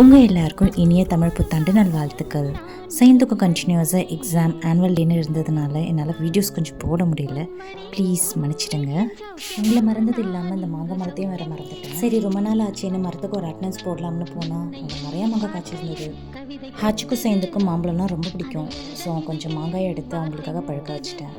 உங்கள் எல்லாருக்கும் இனிய தமிழ் புத்தாண்டு நல்வாழ்த்துக்கள். சைந்துக்கும் கண்டினியூஸாக எக்ஸாம் ஆனுவல் டேன்னு இருந்ததுனால என்னால் வீடியோஸ் கொஞ்சம் போட முடியல. ப்ளீஸ் மன்னிச்சிடுங்க. உங்களை மறந்தது இல்லாமல் இந்த மாங்காய் மரத்தையும் வேறு மறந்துட்டேன். சரி, ரொம்ப நாள் ஆச்சு, என்ன மரத்துக்கு ஒரு அட்டனன்ஸ் போடலாம்னு போனால் அவங்க நிறையா மாங்காய் காய்ச்சிருந்தது. ஹாச்சுக்கும் சைந்துக்கும் மாம்பழம்னா ரொம்ப பிடிக்கும். ஸோ கொஞ்சம் மாங்காயை எடுத்து அவங்களுக்காக பழுக்க வச்சுட்டேன்.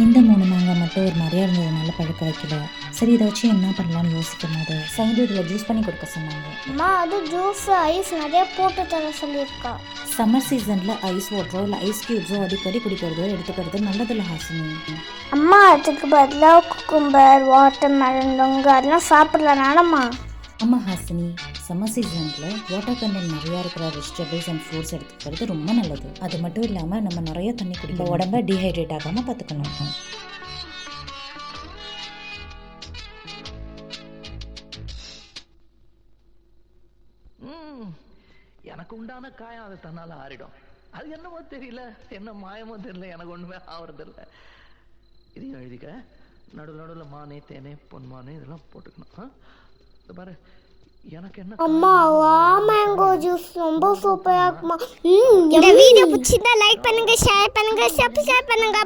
இந்த 3 மாங்காய் மட்டும் ஒரு மாதிரியாக இருந்ததுனால பழுக்க வைக்கல. சரி, இதை வச்சு என்ன பண்ணலான்னு யோசிக்கும் போது சைந்து இதில் ஜூஸ் பண்ணி கொடுக்க சொன்னாங்க. அம்மா, அது ஜூஸ் ஐஸ் நிறைய போட்டு தர சொல்லியிருக்கா. சம்மர் சீசனில் ஐஸ் வாட்டரோ இல்லை ஐஸ் க்யூப்ஸோ அடிக்கடி குடிக்கிறதோ எடுத்துக்கிறது நல்லதில்ல ஹாசினி. அம்மா, அதுக்கு பதிலாக குக்கும்பர், வாட்டர் மெலன், லொங்கு அதெல்லாம் சாப்பிடலாம்மா. ஆமாம் ஹாசினி, சம்மர் சீசனில் வாட்டர் கண்டென்ட் நிறையா இருக்கிற வெஜிடபிள்ஸ் அண்ட் ஃப்ரூட்ஸ் எடுத்துக்கிறது ரொம்ப நல்லது. அது மட்டும் இல்லாமல் நம்ம நிறைய தண்ணி குடிக்கணும், உடம்ப டீஹைட்ரேட் ஆகாமல் பார்த்துக்கணும். எனக்கு உண்டான காயம் அதை தன்னால ஆறிடும். அது என்னமோ தெரியல, என்ன மாயமோ தெரியல, எனக்கு ஒண்ணுமே ஆவறதில்லை. இதையும் எழுதிக்க. நடுவில் மானே தேனே பொன்மானே இதெல்லாம் போட்டுக்கணும். பாரு, எனக்கு என்ன அம்மா, மேங்கோ ஜூஸ் ரொம்ப சூப்பரா இருக்குமா. இந்த வீடியோ பிடிச்சிருந்தா லைக் பண்ணுங்க, ஷேர் பண்ணுங்க, சப்ஸ்கிரைப் பண்ணுங்க.